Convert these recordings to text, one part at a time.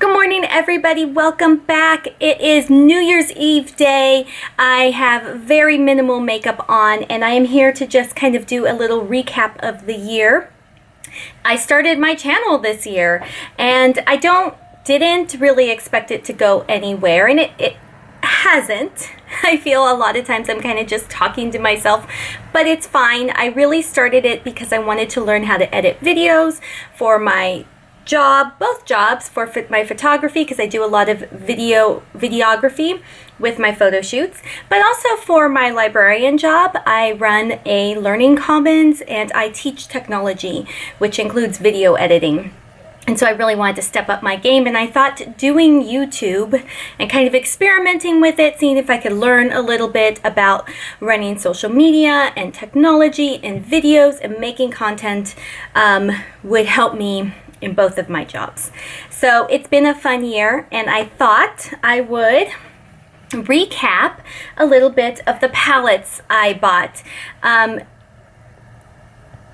Good morning, everybody. Welcome back. It is New Year's Eve day. I have very minimal makeup on, and I am here to just kind of do a little recap of the year. I started my channel this year, and I didn't really expect it to go anywhere, and it hasn't. I feel a lot of times I'm kind of just talking to myself, but it's fine. I really started it because I wanted to learn how to edit videos for my both jobs, for my photography, because I do a lot of videography with my photo shoots, but also for my librarian job. I run a learning commons and I teach technology, which includes video editing. And so I really wanted to step up my game, and I thought doing YouTube and kind of experimenting with it, seeing if I could learn a little bit about running social media and technology and videos and making content would help me in both of my jobs. So it's been a fun year, and I thought I would recap a little bit of the palettes I bought.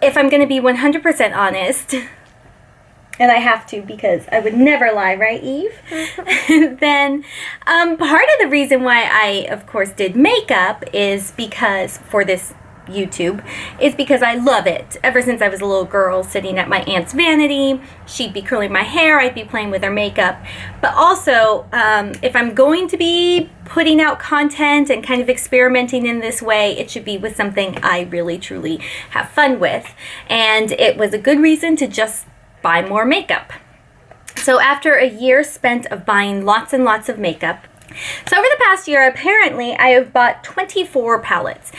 If I'm going to be 100% honest, and I have to because I would never lie, right, Eve? Then part of the reason why I, of course, did makeup is because for this YouTube is because I love it. Ever since I was a little girl sitting at my aunt's vanity, she'd be curling my hair, I'd be playing with her makeup. But also, if I'm going to be putting out content and kind of experimenting in this way, it should be with something I really truly have fun with. And it was a good reason to just buy more makeup. So after a year spent of buying lots and lots of makeup, so over the past year, apparently, I have bought 24 palettes,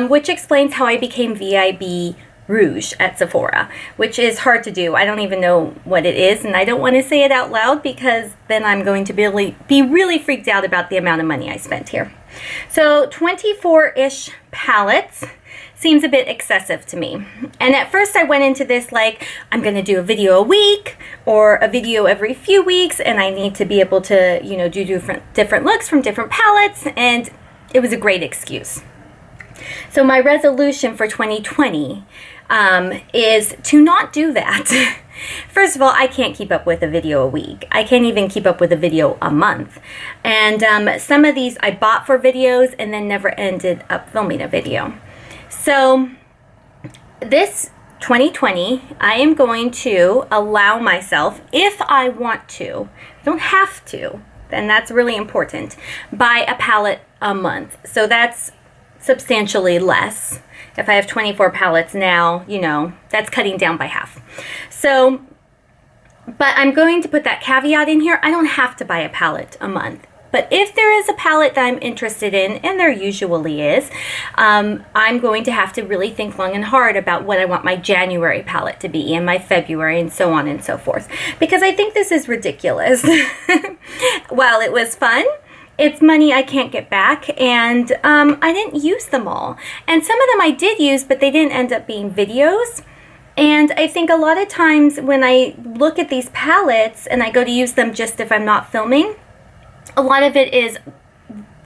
which explains how I became VIB Rouge at Sephora, which is hard to do. I don't even know what it is, and I don't want to say it out loud because then I'm going to be really freaked out about the amount of money I spent here. So 24-ish palettes seems a bit excessive to me. And at first I went into this like, I'm going to do a video a week or a video every few weeks, and I need to be able to, you know, do different looks from different palettes, and it was a great excuse. So my resolution for 2020 is to not do that. First of all, I can't keep up with a video a week. I can't even keep up with a video a month. And some of these I bought for videos and then never ended up filming a video. So this 2020, I am going to allow myself, if I want to, I don't have to, and that's really important, buy a palette a month. So that's substantially less. If I have 24 palettes now, you know, that's cutting down by half. So, but I'm going to put that caveat in here. I don't have to buy a palette a month. But if there is a palette that I'm interested in, and there usually is, I'm going to have to really think long and hard about what I want my January palette to be, and my February, and so on and so forth. Because I think this is ridiculous. While it was fun, it's money I can't get back, and I didn't use them all. And some of them I did use, but they didn't end up being videos. And I think a lot of times when I look at these palettes and I go to use them just if I'm not filming, a lot of it is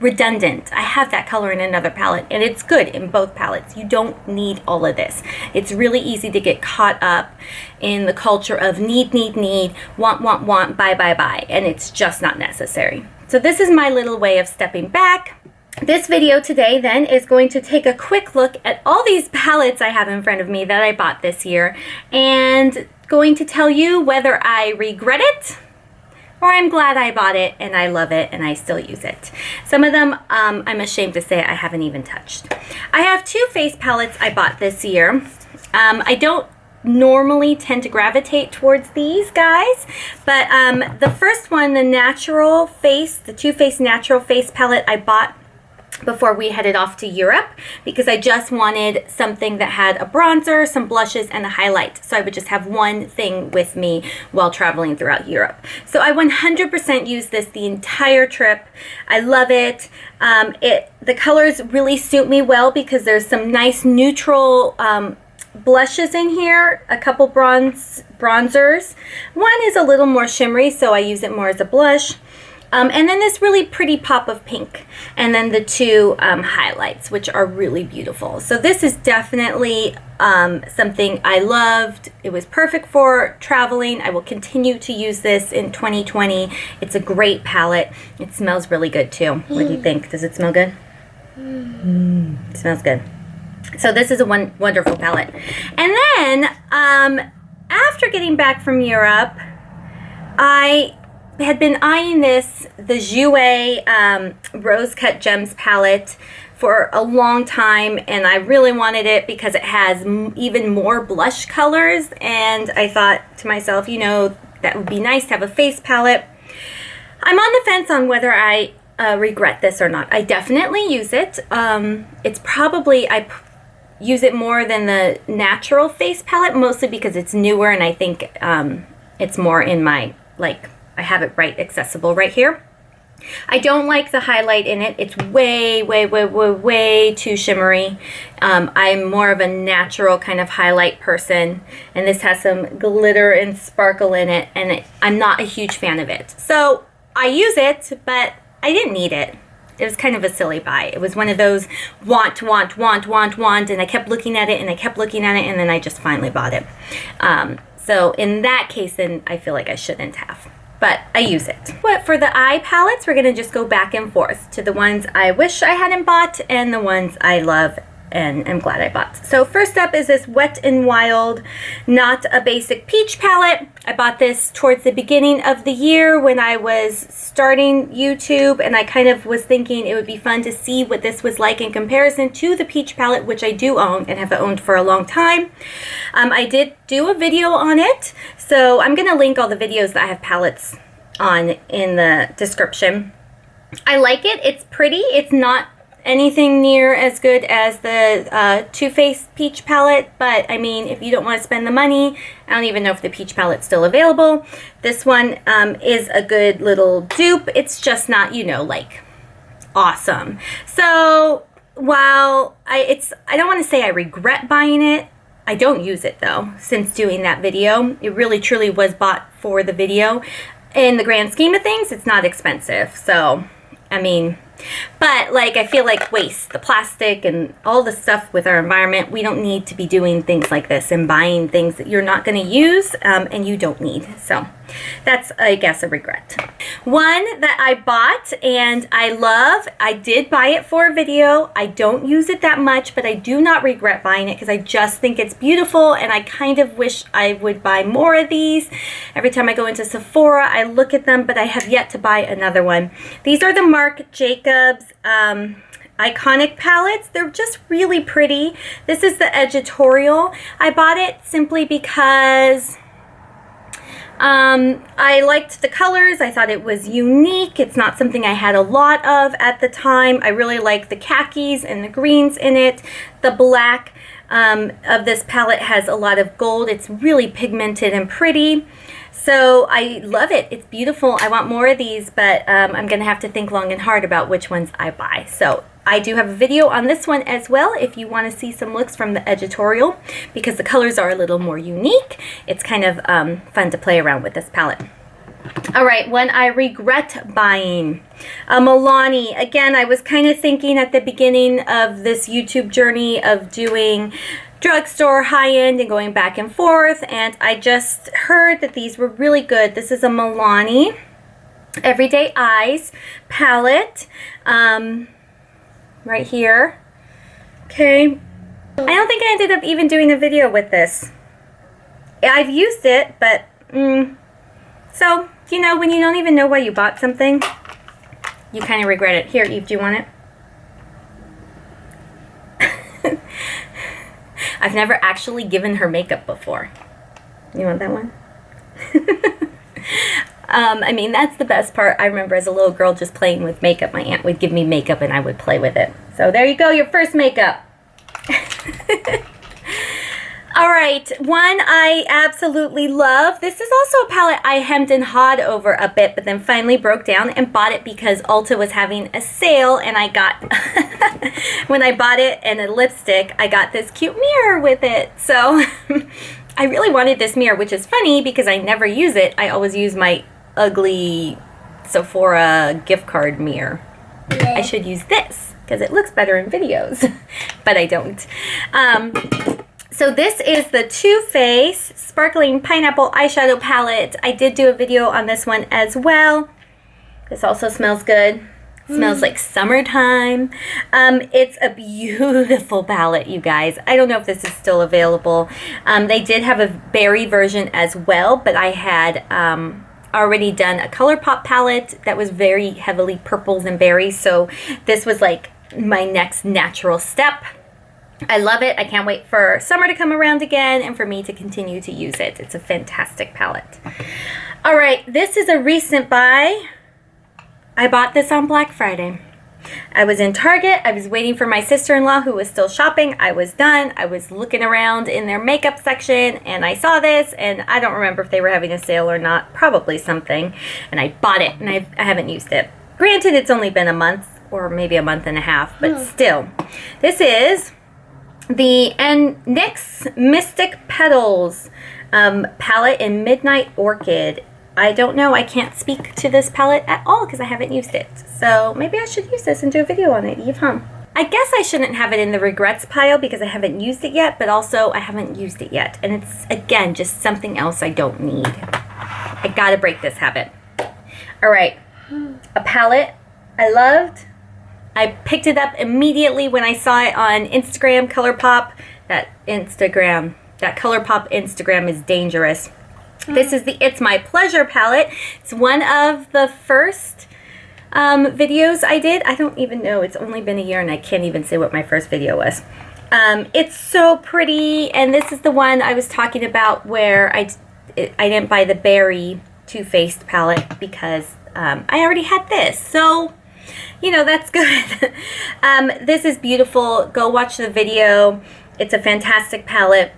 redundant. I have that color in another palette, and it's good in both palettes. You don't need all of this. It's really easy to get caught up in the culture of need, want, buy, and it's just not necessary. So this is my little way of stepping back. This video today then is going to take a quick look at all these palettes I have in front of me that I bought this year, and going to tell you whether I regret it or I'm glad I bought it and I love it and I still use it. Some of them I'm ashamed to say I haven't even touched. I have two face palettes I bought this year. I don't normally tend to gravitate towards these guys, but the first one, the Too Faced Natural Face palette, I bought before we headed off to Europe because I just wanted something that had a bronzer, some blushes, and a highlight, so I would just have one thing with me while traveling throughout Europe. So I 100% used this the entire trip. I love it. The colors really suit me well because there's some nice neutral blushes in here, a couple bronzers. One is a little more shimmery, so I use it more as a blush. And then this really pretty pop of pink. And then the two highlights, which are really beautiful. So this is definitely something I loved. It was perfect for traveling. I will continue to use this in 2020. It's a great palette. It smells really good too. What do you think? Does it smell good? It smells good. So this is a wonderful palette. And then after getting back from Europe, I had been eyeing the Jouer Rose Cut Gems palette for a long time, and I really wanted it because it has even more blush colors, and I thought to myself, you know, that would be nice to have a face palette. I'm on the fence on whether I regret this or not. I definitely use it. It's probably, I use it more than the natural face palette, mostly because it's newer, and I think it's more in my, like, I have it right accessible right here. I don't like the highlight in it. It's way, way, way, way, way too shimmery. I'm more of a natural kind of highlight person, and this has some glitter and sparkle in it, and I'm not a huge fan of it. So I use it, but I didn't need it. It was kind of a silly buy. It was one of those want, and I kept looking at it, and I kept looking at it, and then I just finally bought it. So in that case, then I feel like I shouldn't have. But I use it. But for the eye palettes, we're going to just go back and forth to the ones I wish I hadn't bought and the ones I love and am glad I bought. So first up is this Wet n Wild Not a Basic Peach palette. I bought this towards the beginning of the year when I was starting YouTube, and I kind of was thinking it would be fun to see what this was like in comparison to the peach palette, which I do own and have owned for a long time. I did do a video on it, so I'm going to link all the videos that I have palettes on in the description. I like it. It's pretty. It's not anything near as good as the Too Faced peach palette, but I mean, if you don't want to spend the money, I don't even know if the peach palette's still available. This one is a good little dupe. It's just not, you know, like awesome. So while I don't want to say I regret buying it. I don't use it though since doing that video. It really truly was bought for the video. In the grand scheme of things, it's not expensive. So I mean, but like, I feel like waste, the plastic and all the stuff with our environment, we don't need to be doing things like this and buying things that you're not going to use and you don't need. So that's, I guess, a regret. One that I bought and I love, I did buy it for a video. I don't use it that much, but I do not regret buying it because I just think it's beautiful, and I kind of wish I would buy more of these. Every time I go into Sephora, I look at them, but I have yet to buy another one. These are the Marc Jacobs iconic palettes. They're just really pretty. This is the Edgitorial. I bought it simply because I liked the colors. I thought it was unique. It's not something I had a lot of at the time. I really like the khakis and the greens in it. The black of this palette has a lot of gold. It's really pigmented and pretty. So I love it. It's beautiful. I want more of these, but I'm going to have to think long and hard about which ones I buy. So I do have a video on this one as well if you want to see some looks from the Edgitorial, because the colors are a little more unique. It's kind of fun to play around with this palette. All right, one I regret buying. Milani. Again, I was kind of thinking at the beginning of this YouTube journey of doing drugstore, high-end, and going back and forth, and I just heard that these were really good. This is a Milani Everyday Eyes palette right here. Okay, I don't think I ended up even doing a video with this. I've used it, but so, you know, when you don't even know why you bought something, you kind of regret it. Here, Eve, do you want it? I've never actually given her makeup before. You want that one? I mean, that's the best part. I remember as a little girl just playing with makeup. My aunt would give me makeup and I would play with it. So there you go, your first makeup. All right, one I absolutely love. This is also a palette I hemmed and hawed over a bit, but then finally broke down and bought it because Ulta was having a sale, and I got, when I bought it and a lipstick, I got this cute mirror with it. So I really wanted this mirror, which is funny because I never use it. I always use my ugly Sephora gift card mirror. Yeah. I should use this because it looks better in videos, but I don't. So this is the Too Faced Sparkling Pineapple Eyeshadow Palette. I did do a video on this one as well. This also smells good. Smells like summertime. It's a beautiful palette, you guys. I don't know if this is still available. They did have a berry version as well, but I had already done a Colourpop palette that was very heavily purples and berries, so this was like my next natural step. I love it. I can't wait for summer to come around again and for me to continue to use it. It's a fantastic palette. All right, this is a recent buy. I bought this on Black Friday. I was in Target. I was waiting for my sister-in-law who was still shopping. I was done. I was looking around in their makeup section and I saw this, and I don't remember if they were having a sale or not. Probably something. And I bought it, and I haven't used it. Granted, it's only been a month or maybe a month and a half, but still. This is the NYX Mystic Petals palette in Midnight Orchid. I don't know. I can't speak to this palette at all because I haven't used it. So maybe I should use this and do a video on it, Eve, huh? I guess I shouldn't have it in the regrets pile because I haven't used it yet, but also I haven't used it yet. And it's, again, just something else I don't need. I gotta break this habit. All right. A palette I loved. I picked it up immediately when I saw it on Instagram, Colourpop. That Colourpop Instagram is dangerous. This is the It's My Pleasure palette. It's one of the first videos I did. I don't even know. It's only been a year and I can't even say what my first video was. It's so pretty, and this is the one I was talking about where I didn't buy the Berry Too Faced palette because I already had this. So, you know, that's good. This is beautiful. Go watch the video. It's a fantastic palette.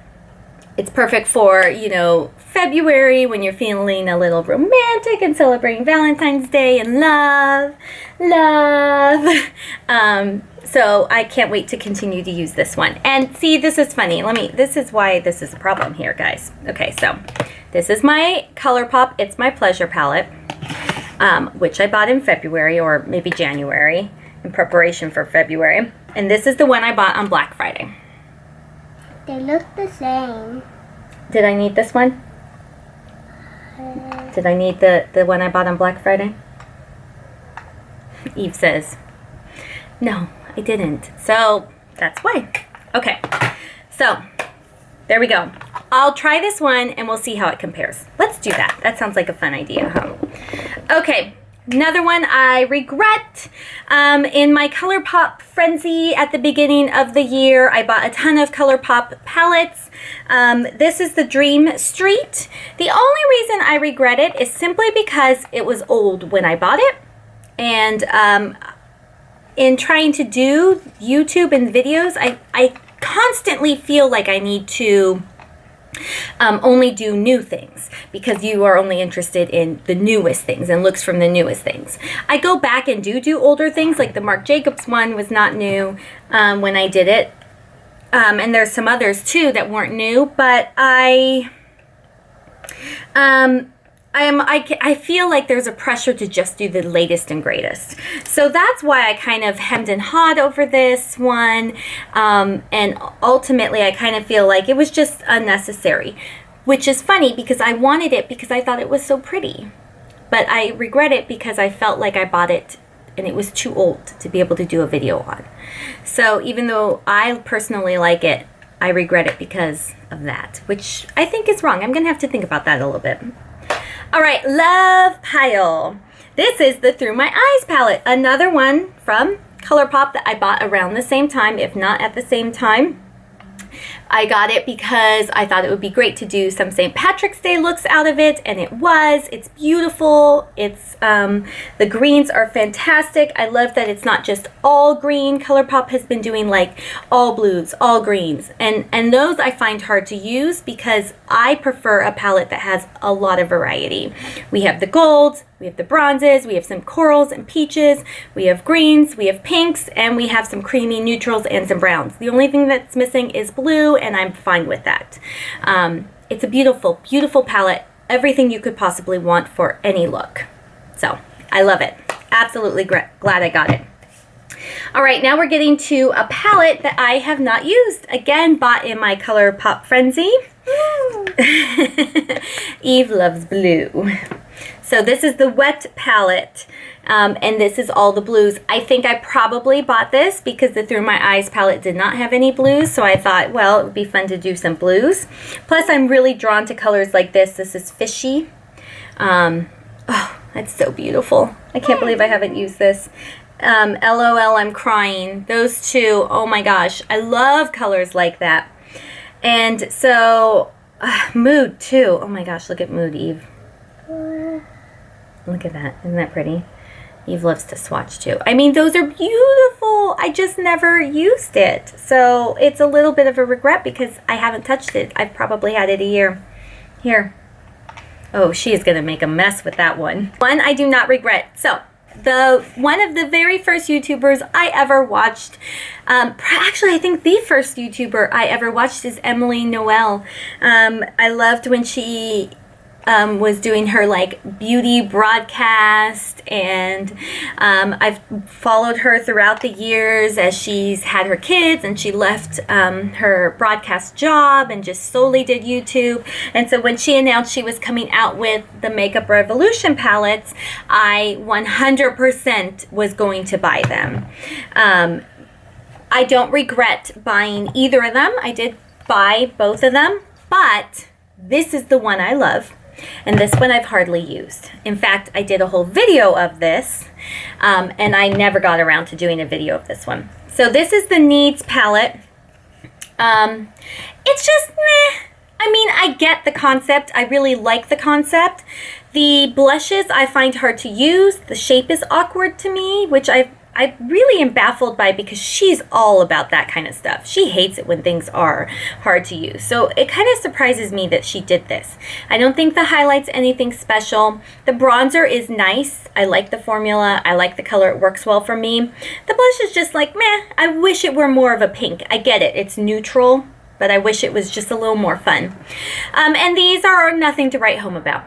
It's perfect for, you know, February when you're feeling a little romantic and celebrating Valentine's Day and love. So I can't wait to continue to use this one. And see, this is funny. This is why this is a problem here, guys. Okay, so this is my Colourpop It's My Pleasure palette, which I bought in February or maybe January in preparation for February. And this is the one I bought on Black Friday. They look the same. Did I need this one? Did I need the one I bought on Black Friday? Eve says, no, I didn't. So that's why. Okay, so there we go. I'll try this one and we'll see how it compares. Let's do that. That sounds like a fun idea, huh? Okay. Another one I regret. In my Colourpop frenzy at the beginning of the year, I bought a ton of Colourpop palettes. This is the Dream Street. The only reason I regret it is simply because it was old when I bought it. And in trying to do YouTube and videos, I constantly feel like I need to only do new things because you are only interested in the newest things and looks from the newest things. I go back and do older things, like the Marc Jacobs one was not new when I did it. And there's some others too that weren't new, but I feel like there's a pressure to just do the latest and greatest. So that's why I kind of hemmed and hawed over this one. And ultimately, I kind of feel like it was just unnecessary, which is funny because I wanted it because I thought it was so pretty. But I regret it because I felt like I bought it and it was too old to be able to do a video on. So even though I personally like it, I regret it because of that, which I think is wrong. I'm going to have to think about that a little bit. All right, Love Pile. This is the Through My Eyes palette, another one from Colourpop that I bought around the same time, if not at the same time. I got it because I thought it would be great to do some St. Patrick's Day looks out of it, and it was. It's beautiful. It's the greens are fantastic. I love that it's not just all green. Colourpop has been doing like all blues, all greens, and those I find hard to use because I prefer a palette that has a lot of variety. We have the golds, we have the bronzes, we have some corals and peaches, we have greens, we have pinks, and we have some creamy neutrals and some browns. The only thing that's missing is blue, and I'm fine with that. It's a beautiful, beautiful palette. Everything you could possibly want for any look. So I love it. Absolutely glad I got it. All right, now we're getting to a palette that I have not used. Again, bought in my Colourpop frenzy. Eve loves blue. So this is the Wet Palette, and this is all the blues. I think I probably bought this because the Through My Eyes palette did not have any blues, so I thought, well, it would be fun to do some blues. Plus, I'm really drawn to colors like this. This is Fishy. Oh, that's so beautiful. I can't believe I haven't used this. LOL, I'm crying. Those two, oh my gosh. I love colors like that. And so, Mood too. Oh my gosh, look at Mood, Eve. Look at that. Isn't that pretty? Eve loves to swatch too. I mean, those are beautiful. I just never used it. So it's a little bit of a regret because I haven't touched it. I've probably had it a year. Here. Oh, she is going to make a mess with that one. One I do not regret. So one of the very first YouTubers I ever watched, actually I think the first YouTuber I ever watched is Emily Noel. I loved when she was doing her like beauty broadcast, and I've followed her throughout the years as she's had her kids and she left her broadcast job and just solely did YouTube. And so when she announced she was coming out with the Makeup Revolution palettes, I 100% was going to buy them. I don't regret buying either of them. I did buy both of them, but this is the one I love. And this one I've hardly used. In fact, I did a whole video of this, and I never got around to doing a video of this one. So this is the Needs palette. It's just meh. I mean, I get the concept. I really like the concept. The blushes I find hard to use. The shape is awkward to me, which I really am baffled by because she's all about that kind of stuff. She hates it when things are hard to use. So it kind of surprises me that she did this. I don't think the highlight's anything special. The bronzer is nice. I like the formula. I like the color. It works well for me. The blush is just like, meh. I wish it were more of a pink. I get it. It's neutral, but I wish it was just a little more fun. And these are nothing to write home about.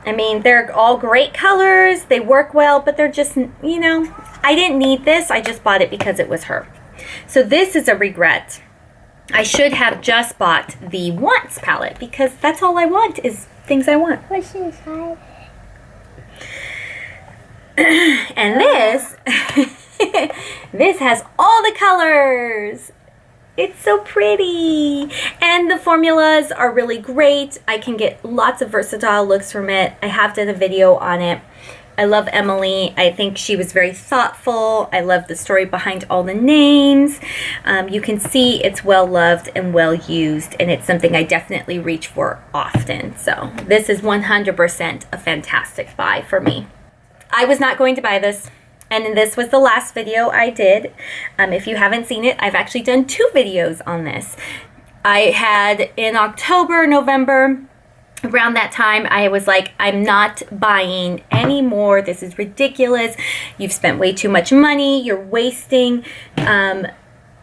I mean, they're all great colors. They work well, but they're just, you know, I didn't need this. I just bought it because it was her. So this is a regret. I should have just bought the Wants palette because that's all I want is things I want. What's inside? And this, this has all the colors. It's so pretty. And the formulas are really great. I can get lots of versatile looks from it. I have done a video on it. I love Emily. I think she was very thoughtful. I love the story behind all the names. You can see it's well loved and well used, and it's something I definitely reach for often. So this is 100% a fantastic buy for me. I was not going to buy this. And this was the last video I did. If you haven't seen it, I've actually done 2 videos on this. I had in October, November, around that time, I was like, I'm not buying anymore. This is ridiculous. You've spent way too much money. You're wasting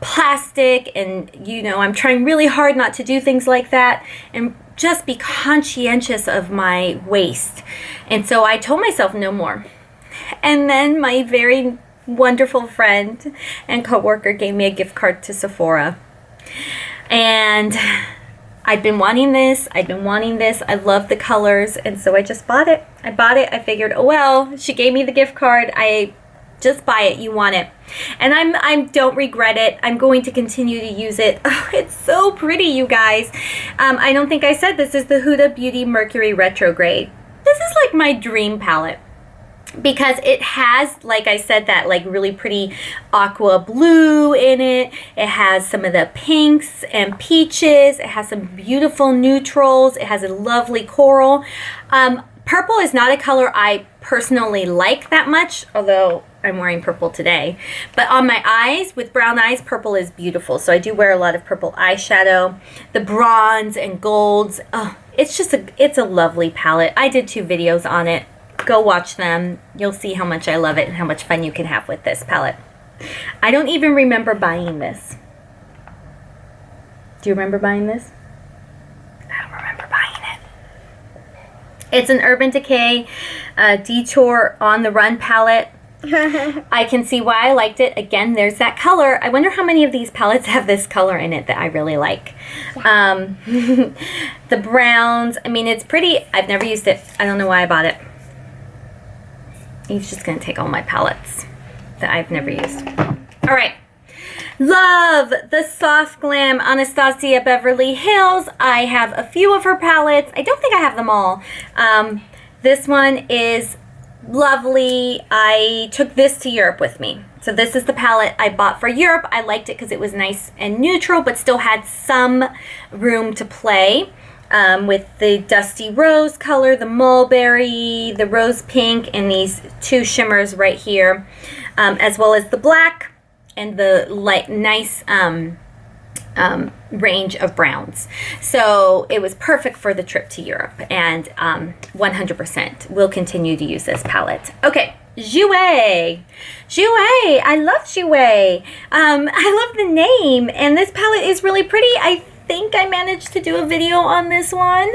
plastic. And, you know, I'm trying really hard not to do things like that. And just be conscientious of my waste. And so I told myself no more. And then my very wonderful friend and coworker gave me a gift card to Sephora. And I'd been wanting this. I love the colors. And so I just bought it. I figured, oh, well, she gave me the gift card. I just buy it. You want it. And I don't regret it. I'm going to continue to use it. Oh, it's so pretty, you guys. I don't think I said this is the Huda Beauty Mercury Retrograde. This is like my dream palette. Because it has, like I said, that like really pretty aqua blue in it. It has some of the pinks and peaches. It has some beautiful neutrals. It has a lovely coral. Purple is not a color I personally like that much, although I'm wearing purple today. But on my eyes, with brown eyes, purple is beautiful. So I do wear a lot of purple eyeshadow. The bronze and golds. Oh, it's a lovely palette. I did 2 videos on it. Go watch them. You'll see how much I love it and how much fun you can have with this palette. I don't even remember buying this. Do you remember buying this? I don't remember buying it. It's an Urban Decay Detour On The Run palette. I can see why I liked it. Again, there's that color. I wonder how many of these palettes have this color in it that I really like. The browns, I mean, it's pretty. I've never used it. I don't know why I bought it. He's just going to take all my palettes that I've never used. All right. Love the Soft Glam Anastasia Beverly Hills. I have a few of her palettes. I don't think I have them all. This one is lovely. I took this to Europe with me. So this is the palette I bought for Europe. I liked it because it was nice and neutral, but still had some room to play. With the Dusty Rose color, the Mulberry, the Rose Pink, and these two shimmers right here, as well as the black and the light, nice range of browns. So it was perfect for the trip to Europe, and 100% will continue to use this palette. Okay, Jouer. Jouer, I love Jouer. I love the name, and this palette is really pretty. I think I managed to do a video on this one.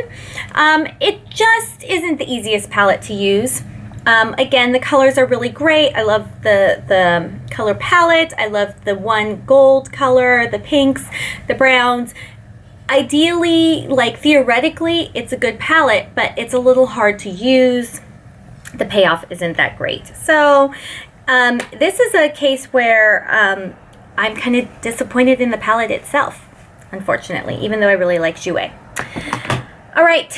It just isn't the easiest palette to use. Again, the colors are really great. I love the color palette. I love the one gold color, the pinks, the browns. Ideally, like theoretically, it's a good palette, but it's a little hard to use. The payoff isn't that great. So this is a case where I'm kind of disappointed in the palette itself, unfortunately, even though I really like Jouer. All right,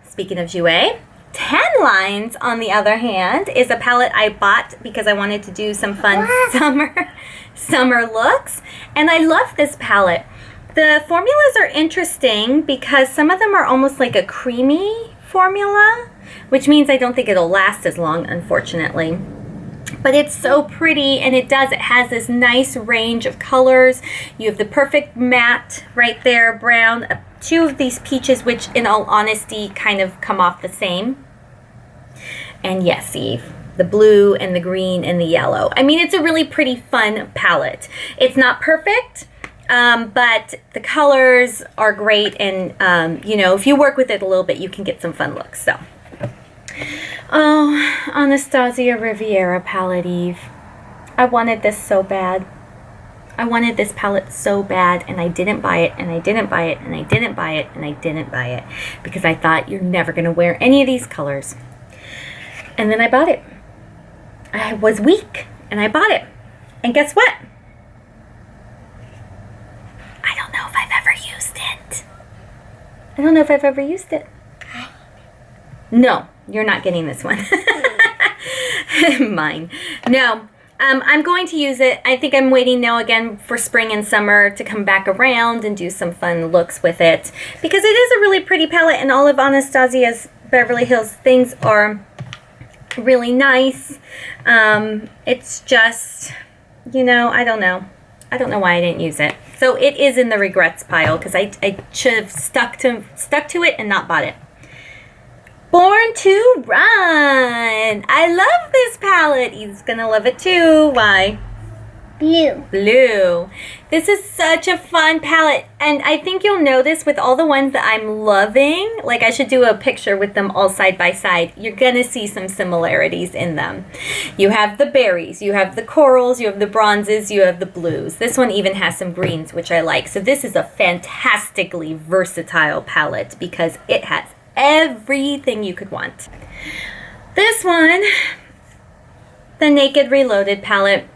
speaking of Jouer, Tan Lines, on the other hand, is a palette I bought because I wanted to do some fun summer looks, and I love this palette. The formulas are interesting because some of them are almost like a creamy formula, which means I don't think it'll last as long, unfortunately. But it's so pretty, and it has this nice range of colors. You have the perfect matte right there, brown, two of these peaches, which in all honesty kind of come off the same. And yes, Eve, the blue and the green and the yellow. I mean, it's a really pretty fun palette. It's not perfect, but the colors are great, and you know, if you work with it a little bit, you can get some fun looks. So, oh, Anastasia Riviera palette, Eve. I wanted this so bad. I wanted this palette so bad, and I didn't buy it, and I didn't buy it, and I didn't buy it, and I didn't buy it, because I thought you're never going to wear any of these colors. And then I bought it. I was weak, and I bought it. And guess what? I don't know if I've ever used it. I don't know if I've ever used it. No, you're not getting this one. Mine. No. I'm going to use it. I think I'm waiting now again for spring and summer to come back around and do some fun looks with it, because it is a really pretty palette, and all of Anastasia's Beverly Hills things are really nice. It's just, you know, I don't know why I didn't use it. So it is in the regrets pile, because I should have stuck to it and not bought it. Born to Run. I love this palette. He's gonna love it too. Why? Blue. Blue. This is such a fun palette, and I think you'll notice with all the ones that I'm loving, like I should do a picture with them all side by side, you're gonna see some similarities in them. You have the berries, you have the corals, you have the bronzes, you have the blues. This one even has some greens, which I like. So this is a fantastically versatile palette because it has everything you could want. This one, the Naked Reloaded palette,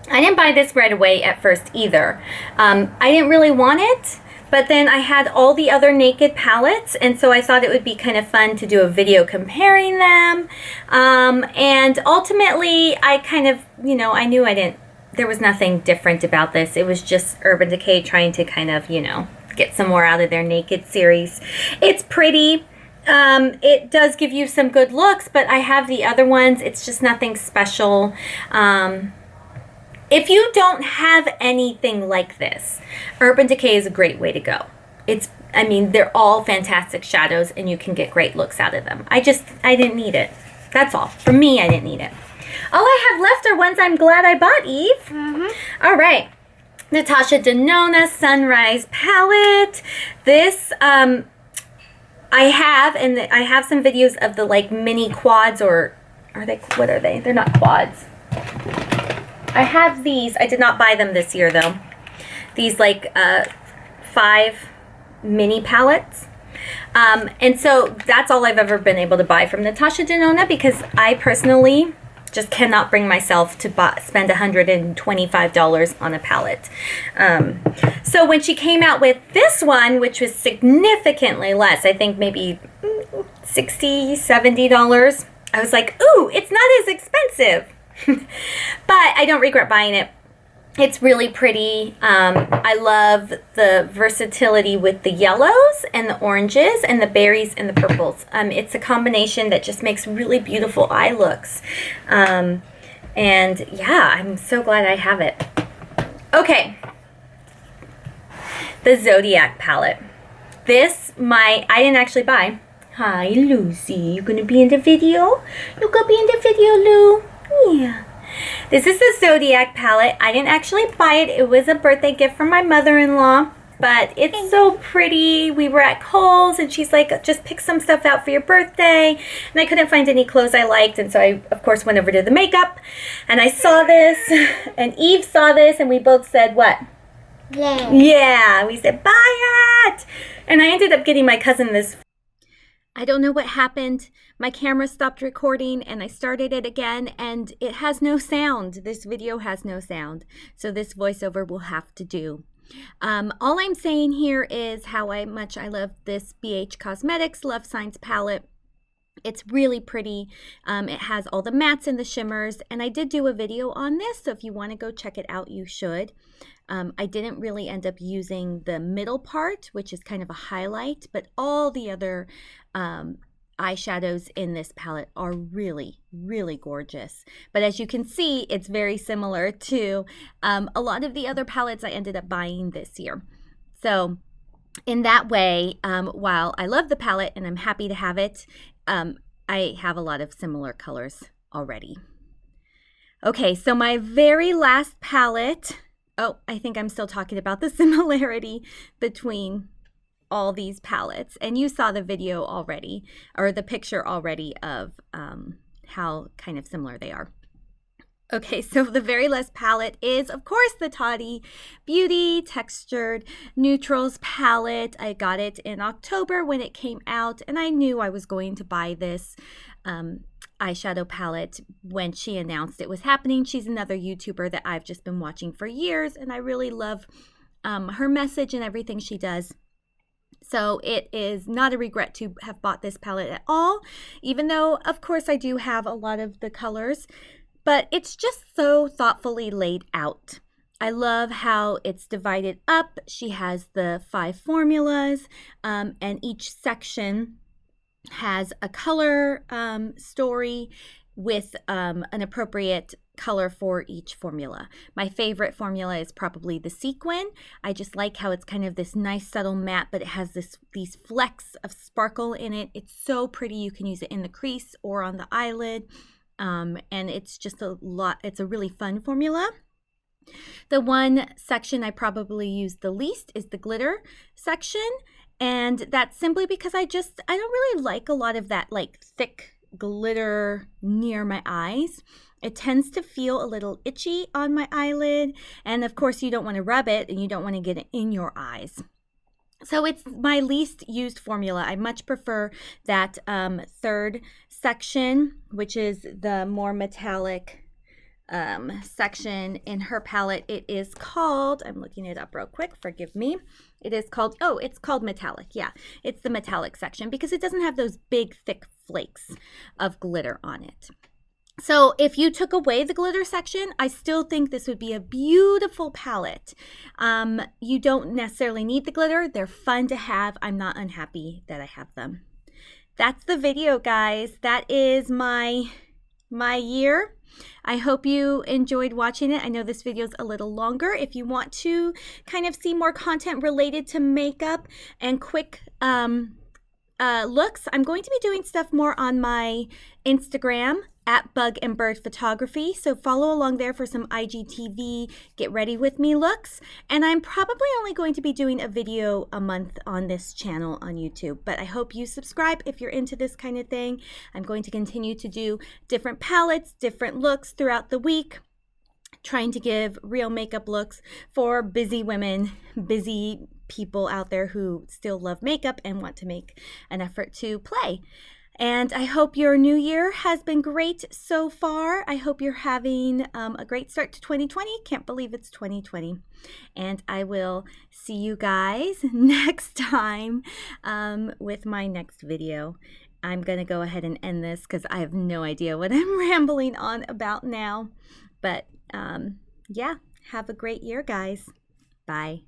I didn't buy this right away at first either. I didn't really want it, but then I had all the other Naked palettes, and so I thought it would be kind of fun to do a video comparing them. And ultimately, I kind of, you know, I knew there was nothing different about this. It was just Urban Decay trying to kind of, you know, get some more out of their Naked series. It's pretty. It does give you some good looks, but I have the other ones. It's just nothing special. If you don't have anything like this, Urban Decay is a great way to go. I mean, they're all fantastic shadows, and you can get great looks out of them. I didn't need it. That's all. For me, I didn't need it. All I have left are ones I'm glad I bought, Eve. Mm-hmm. All right. Natasha Denona Sunrise palette. This, I have, and I have some videos of the like mini quads, or are they, what are they? They're not quads. I have these. I did not buy them this year though. These like 5 mini palettes. And so that's all I've ever been able to buy from Natasha Denona, because I personally just cannot bring myself to spend $125 on a palette. So when she came out with this one, which was significantly less, I think maybe $60, $70, I was like, ooh, it's not as expensive. But I don't regret buying it. It's really pretty. I love the versatility with the yellows and the oranges and the berries and the purples. It's a combination that just makes really beautiful eye looks. And yeah, I'm so glad I have it. Okay. The Zodiac palette. This, I didn't actually buy. Hi, Lucy. You gonna be in the video? You gonna be in the video, Lou? Yeah. This is the Zodiac palette. I didn't actually buy it. It was a birthday gift from my mother-in-law, but it's so pretty. We were at Kohl's and she's like, just pick some stuff out for your birthday. And I couldn't find any clothes I liked, and so I, of course, went over to the makeup and I saw this and Eve saw this and we both said, what? Yeah. Yeah, we said, buy it! And I ended up getting my cousin this. I don't know what happened. My camera stopped recording and I started it again and it has no sound. This video has no sound. So this voiceover will have to do. All I'm saying here is how much I love this BH Cosmetics Love Signs palette. It's really pretty. It has all the mattes and the shimmers, and I did do a video on this, so if you want to go check it out, you should. I didn't really end up using the middle part, which is kind of a highlight, but all the other eyeshadows in this palette are really, really gorgeous. But as you can see, it's very similar to a lot of the other palettes I ended up buying this year. So in that way, while I love the palette and I'm happy to have it, I have a lot of similar colors already. Okay, so my very last palette. Oh, I think I'm still talking about the similarity between all these palettes. And you saw the video already, or the picture already of how kind of similar they are. Okay, so the very last palette is, of course, the Tati Beauty Textured Neutrals palette. I got it in October when it came out, and I knew I was going to buy this eyeshadow palette when she announced it was happening. She's another YouTuber that I've just been watching for years, and I really love her message and everything she does. So it is not a regret to have bought this palette at all, even though, of course, I do have a lot of the colors. But it's just so thoughtfully laid out. I love how it's divided up. She has the 5 formulas, and each section has a color story with an appropriate color for each formula. My favorite formula is probably the sequin. I just like how it's kind of this nice subtle matte, but it has these flecks of sparkle in it. It's so pretty. You can use it in the crease or on the eyelid. And it's just it's a really fun formula. The one section I probably use the least is the glitter section, and that's simply because I don't really like a lot of that like thick glitter near my eyes. It tends to feel a little itchy on my eyelid, and of course you don't want to rub it and you don't want to get it in your eyes. So it's my least used formula. I much prefer that third section, which is the more metallic section in her palette. It is called, I'm looking it up real quick, forgive me. It is called, it's called metallic. Yeah, it's the metallic section because it doesn't have those big thick flakes of glitter on it. So if you took away the glitter section, I still think this would be a beautiful palette. You don't necessarily need the glitter. They're fun to have. I'm not unhappy that I have them. That's the video, guys. That is my year. I hope you enjoyed watching it. I know this video is a little longer. If you want to kind of see more content related to makeup and quick looks, I'm going to be doing stuff more on my Instagram. at Bug and Bird Photography. So follow along there for some IGTV get ready with me looks. And I'm probably only going to be doing a video a month on this channel on YouTube, but I hope you subscribe if you're into this kind of thing. I'm going to continue to do different palettes, different looks throughout the week, trying to give real makeup looks for busy women, busy people out there who still love makeup and want to make an effort to play. And I hope your new year has been great so far. I hope you're having a great start to 2020. Can't believe it's 2020. And I will see you guys next time with my next video. I'm going to go ahead and end this because I have no idea what I'm rambling on about now. But yeah, have a great year, guys. Bye.